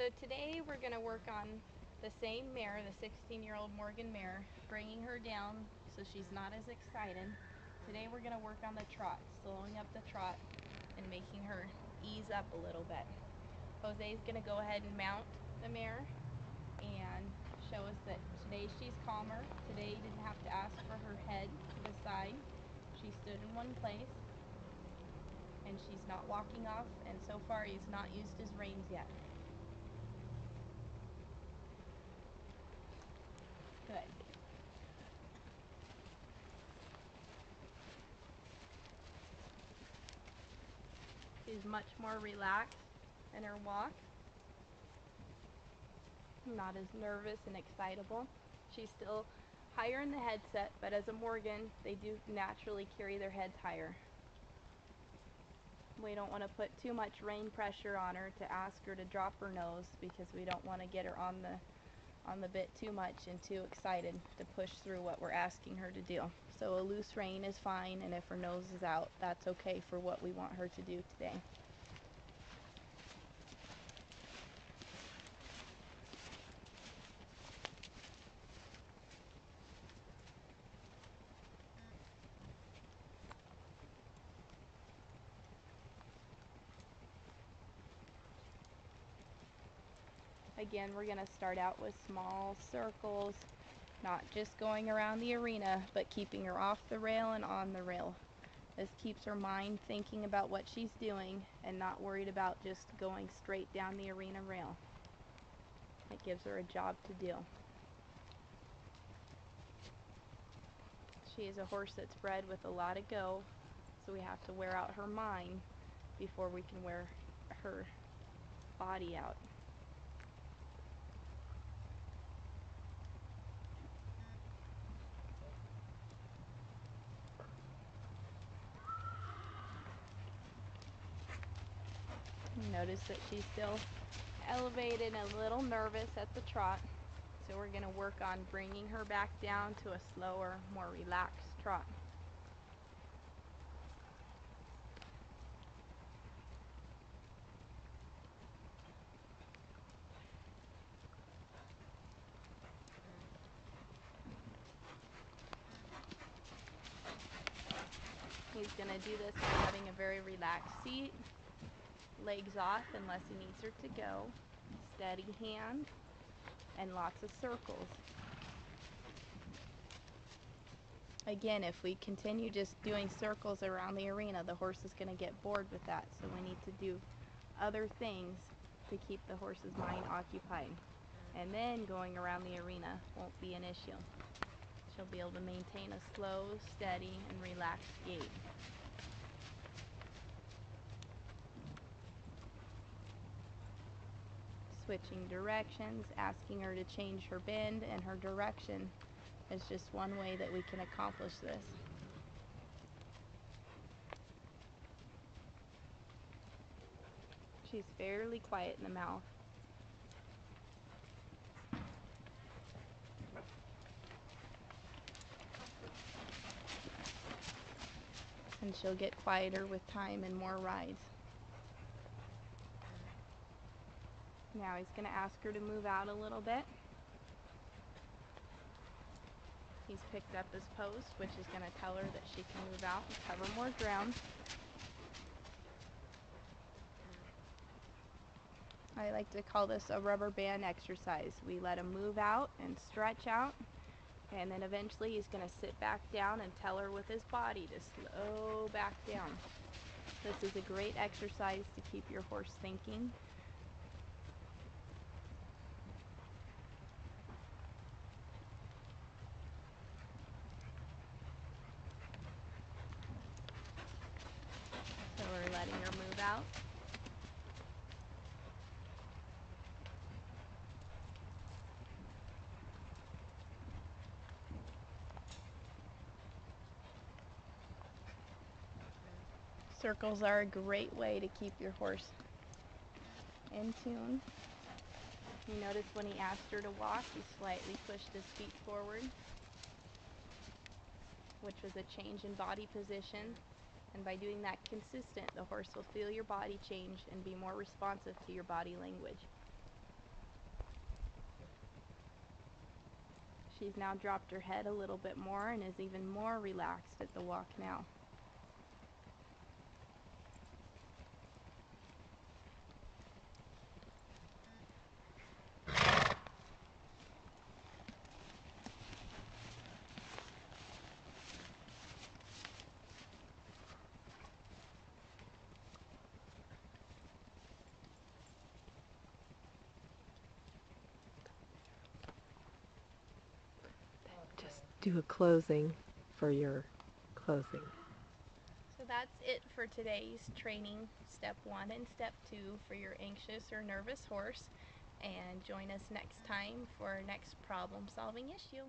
So today we're going to work on the same mare, the 16-year-old Morgan mare, bringing her down so she's not as excited. Today we're going to work on the trot, slowing up the trot and making her ease up a little bit. Jose's going to go ahead and mount the mare and show us that today she's calmer. Today he didn't have to ask for her head to the side. She stood in one place and she's not walking off, and so far he's not used his reins yet. Good. She's much more relaxed in her walk, not as nervous and excitable. She's still higher in the headset, but as a Morgan, they do naturally carry their heads higher. We don't want to put too much rein pressure on her to ask her to drop her nose, because we don't want to get her on the bit too much and too excited to push through what we're asking her to do. So a loose rein is fine, and if her nose is out, that's okay for what we want her to do today. Again, we're going to start out with small circles, not just going around the arena, but keeping her off the rail and on the rail. This keeps her mind thinking about what she's doing and not worried about just going straight down the arena rail. It gives her a job to do. She is a horse that's bred with a lot of go, so we have to wear out her mind before we can wear her body out. Notice that she's still elevated and a little nervous at the trot, so we're going to work on bringing her back down to a slower, more relaxed trot. He's going to do this by having a very relaxed seat, legs off unless he needs her to go, steady hand, and lots of circles. Again, if we continue just doing circles around the arena, the horse is going to get bored with that, so we need to do other things to keep the horse's mind occupied. And then going around the arena won't be an issue. She'll be able to maintain a slow, steady, and relaxed gait. Switching directions, asking her to change her bend and her direction is just one way that we can accomplish this. She's fairly quiet in the mouth. And she'll get quieter with time and more rides. Now he's going to ask her to move out a little bit. He's picked up his post, which is going to tell her that she can move out and cover more ground. I like to call this a rubber band exercise. We let him move out and stretch out, and then eventually he's going to sit back down and tell her with his body to slow back down. This is a great exercise to keep your horse thinking. So we're letting her move out. Circles are a great way to keep your horse in tune. You notice when he asked her to walk, he slightly pushed his feet forward, which was a change in body position. And by doing that consistent, the horse will feel your body change and be more responsive to your body language. She's now dropped her head a little bit more and is even more relaxed at the walk now. Just do a closing for your closing. So that's it for today's training, step 1 and step 2 for your anxious or nervous horse. And join us next time for our next problem solving issue.